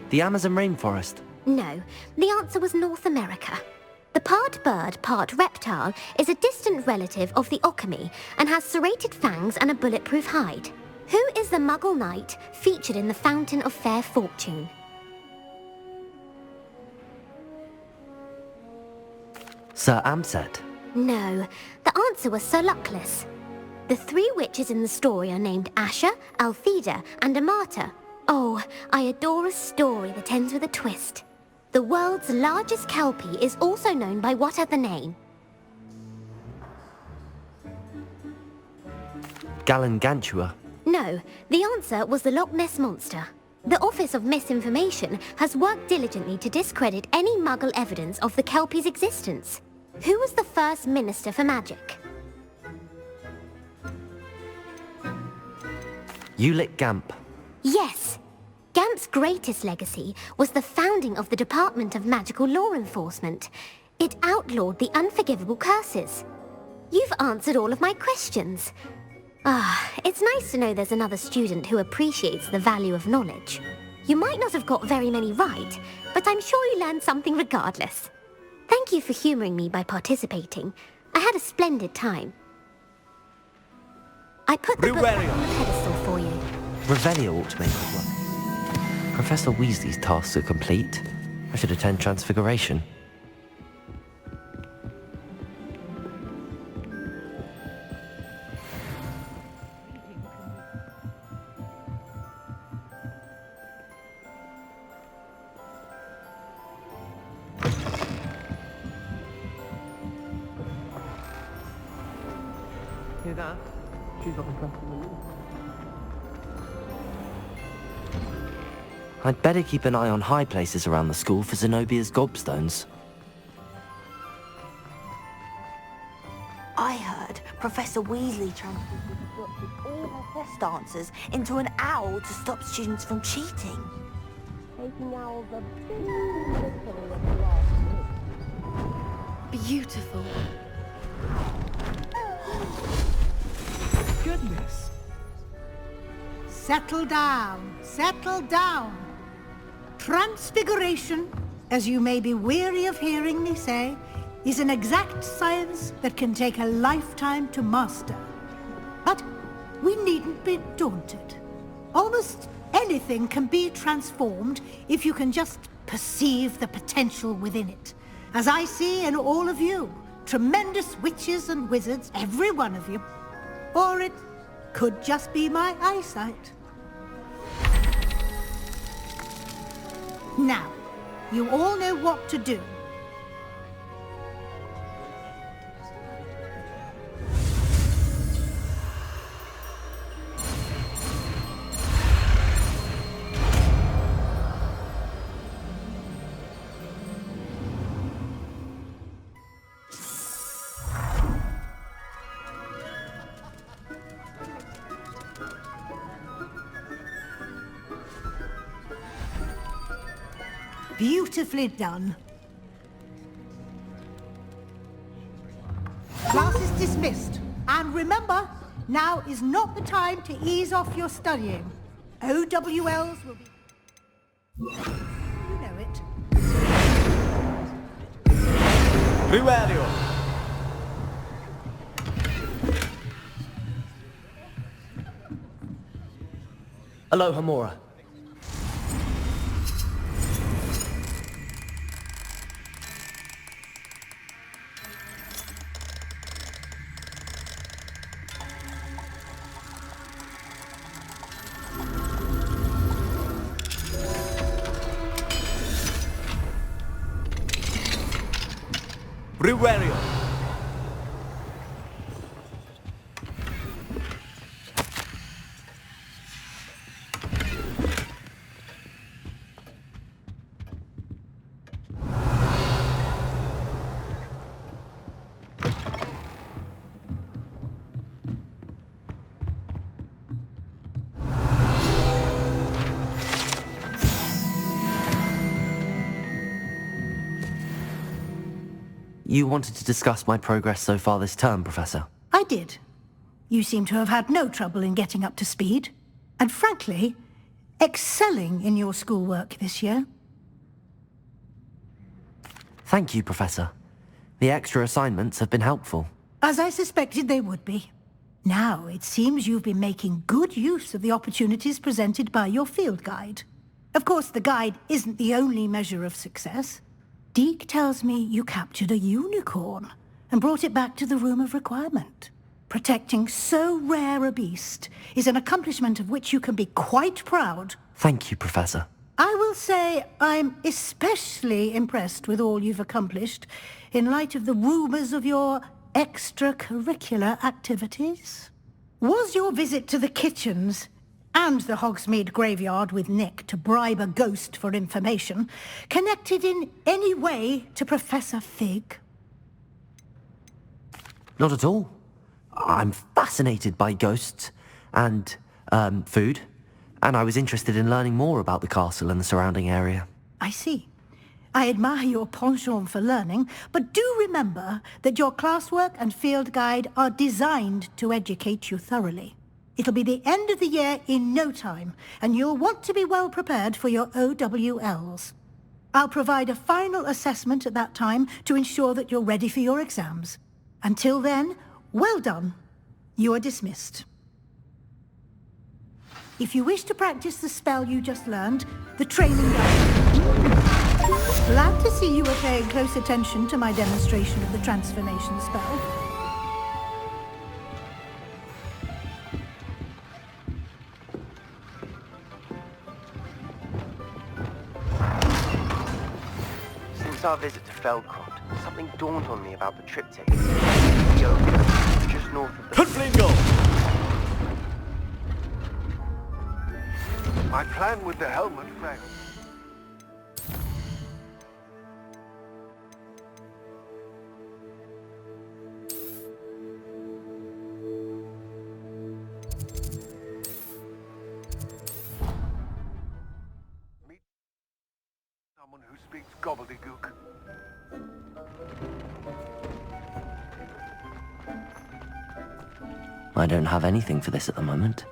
The Amazon rainforest. No, the answer was North America. The part bird, part reptile is a distant relative of the Occamy and has serrated fangs and a bulletproof hide. Who is the Muggle knight featured in the Fountain of Fair Fortune? Sir Amset. No, the answer was Sir Luckless. The three witches in the story are named Asher, Altheda, and Amata. Oh, I adore a story that ends with a twist. The world's largest kelpie is also known by what other name? Galangantua. No, the answer was the Loch Ness Monster. The Office of Misinformation has worked diligently to discredit any Muggle evidence of the kelpie's existence. Who was the first Minister for Magic? Ulick Gamp. Yes. Gamp's greatest legacy was the founding of the Department of Magical Law Enforcement. It outlawed the unforgivable curses. You've answered all of my questions. It's nice to know there's another student who appreciates the value of knowledge. You might not have got very many right, but I'm sure you learned something regardless. Thank you for humouring me by participating. I had a splendid time. I put the book back on the pedestal for you. Revelio ought to make it work. Professor Weasley's tasks are complete. I should attend Transfiguration. Hear that? She's got the press on the roof. I'd better keep an eye on high places around the school for Zenobia's gobstones. I heard Professor Weasley transferred the book with all her test answers into an owl to stop students from cheating. Taking owls a bit literally at the last minute. Beautiful. Goodness. Settle down. Settle down. Transfiguration, as you may be weary of hearing me say, is an exact science that can take a lifetime to master. But we needn't be daunted. Almost anything can be transformed if you can just perceive the potential within it. As I see in all of you, tremendous witches and wizards, every one of you. Or it could just be my eyesight. Now, you all know what to do. Beautifully done. Class is dismissed. And remember, now is not the time to ease off your studying. OWLs will be... You know it. Riverio. Aloha Mora. Revelio. You wanted to discuss my progress so far this term, Professor? I did. You seem to have had no trouble in getting up to speed. And frankly, excelling in your schoolwork this year. Thank you, Professor. The extra assignments have been helpful. As I suspected they would be. Now, it seems you've been making good use of the opportunities presented by your field guide. Of course, the guide isn't the only measure of success. Deke tells me you captured a unicorn and brought it back to the Room of Requirement. Protecting so rare a beast is an accomplishment of which you can be quite proud. Thank you, Professor. I will say I'm especially impressed with all you've accomplished in light of the rumors of your extracurricular activities. Was your visit to the kitchens and the Hogsmeade graveyard with Nick to bribe a ghost for information connected in any way to Professor Fig? Not at all. I'm fascinated by ghosts and, food, and I was interested in learning more about the castle and the surrounding area. I see. I admire your penchant for learning, but do remember that your classwork and field guide are designed to educate you thoroughly. It'll be the end of the year in no time, and you'll want to be well prepared for your OWLs. I'll provide a final assessment at that time to ensure that you're ready for your exams. Until then, well done. You are dismissed. If you wish to practice the spell you just learned, the training guide. Glad to see you were paying close attention to my demonstration of the transformation spell. Since our visit to Feldcroft, something dawned on me about the triptych. Just north of the... Conflingo! My plan with the helmet failed. Meet someone who speaks gobbledygook. I don't have anything for this at the moment.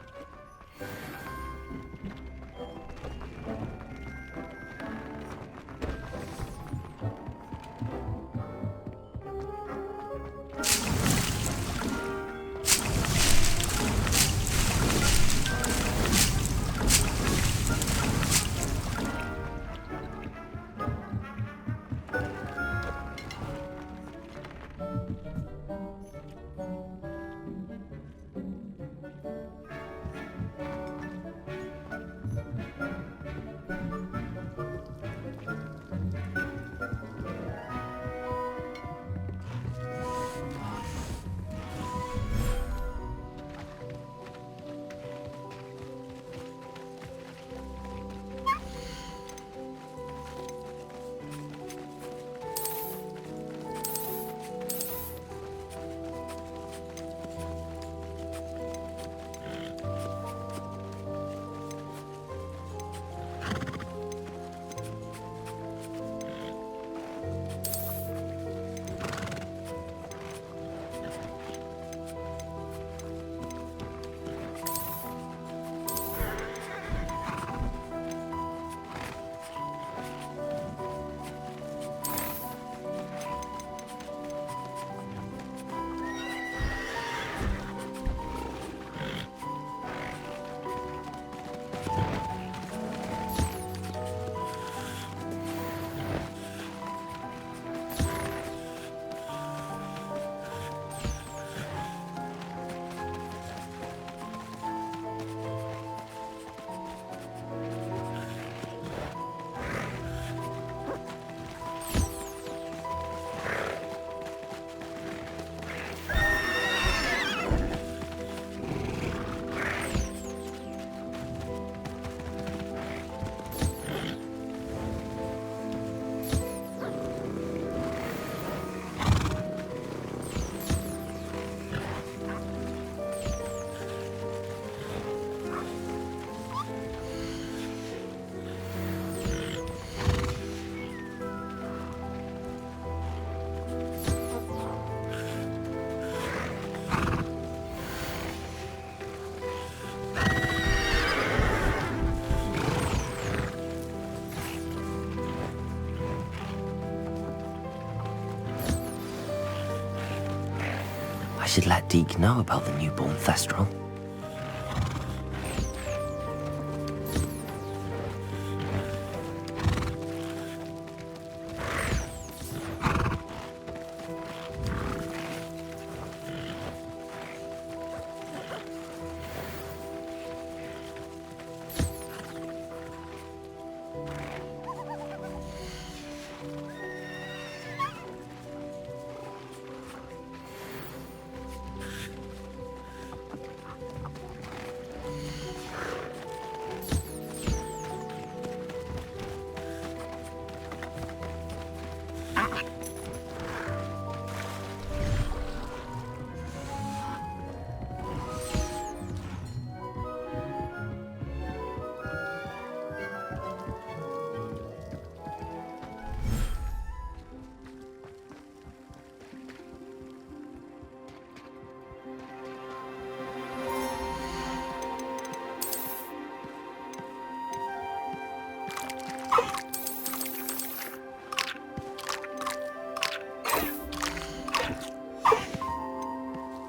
should let Deke know about the newborn Thestral.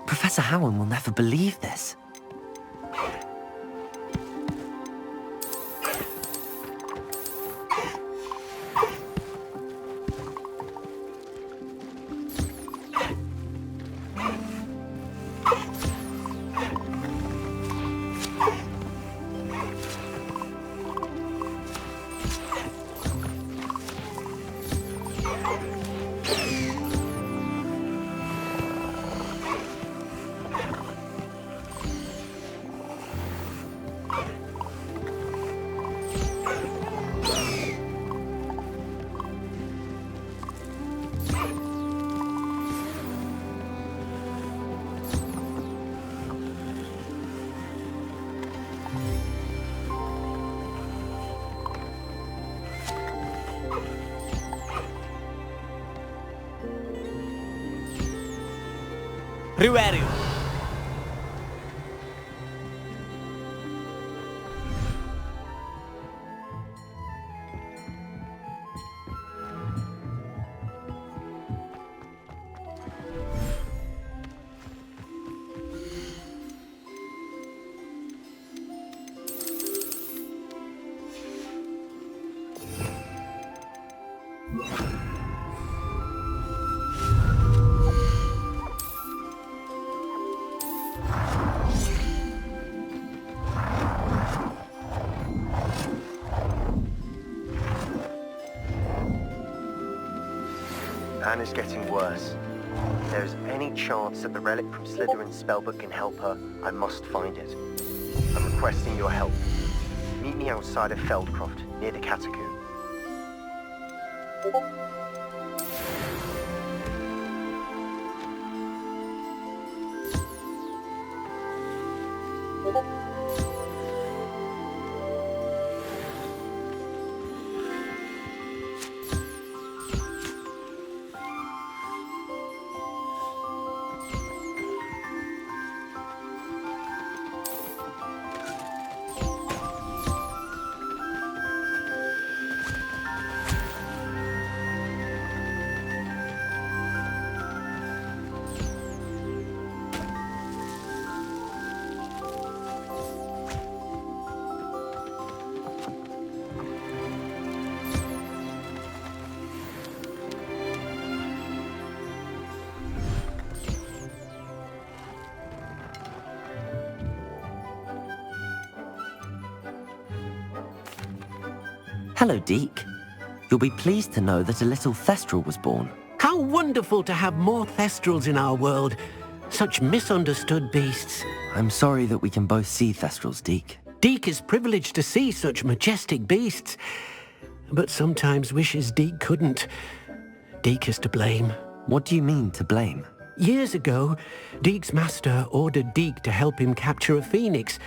Professor Howard will never believe this. Riverio. Anne is getting worse. If there is any chance that the relic from Slytherin's spellbook can help her, I must find it. I'm requesting your help. Meet me outside of Feldcroft, near the Catacomb. Hello, Deke. You'll be pleased to know that a little Thestral was born. How wonderful to have more Thestrals in our world. Such misunderstood beasts. I'm sorry that we can both see Thestrals, Deke. Deke is privileged to see such majestic beasts, but sometimes wishes Deke couldn't. Deke is to blame. What do you mean, to blame? Years ago, Deke's master ordered Deke to help him capture a phoenix,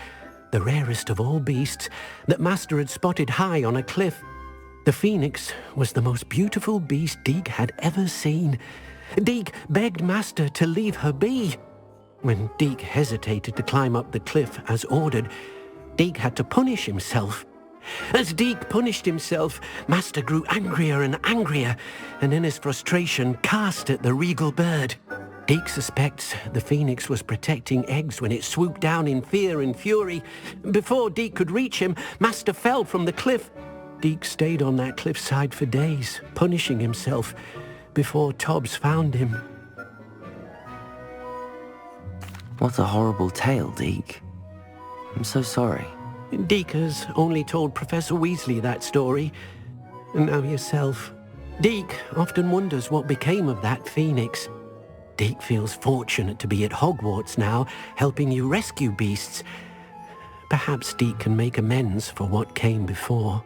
the rarest of all beasts, that Master had spotted high on a cliff. The phoenix was the most beautiful beast Deke had ever seen. Deke begged Master to leave her be. When Deke hesitated to climb up the cliff as ordered, Deke had to punish himself. As Deke punished himself, Master grew angrier and angrier, and in his frustration cast at the regal bird. Deke suspects the Phoenix was protecting eggs when it swooped down in fear and fury. Before Deke could reach him, Master fell from the cliff. Deke stayed on that cliffside for days, punishing himself, before Tobbs found him. What a horrible tale, Deke. I'm so sorry. Deke has only told Professor Weasley that story, and now yourself. Deke often wonders what became of that Phoenix. Deke feels fortunate to be at Hogwarts now, helping you rescue beasts. Perhaps Deke can make amends for what came before.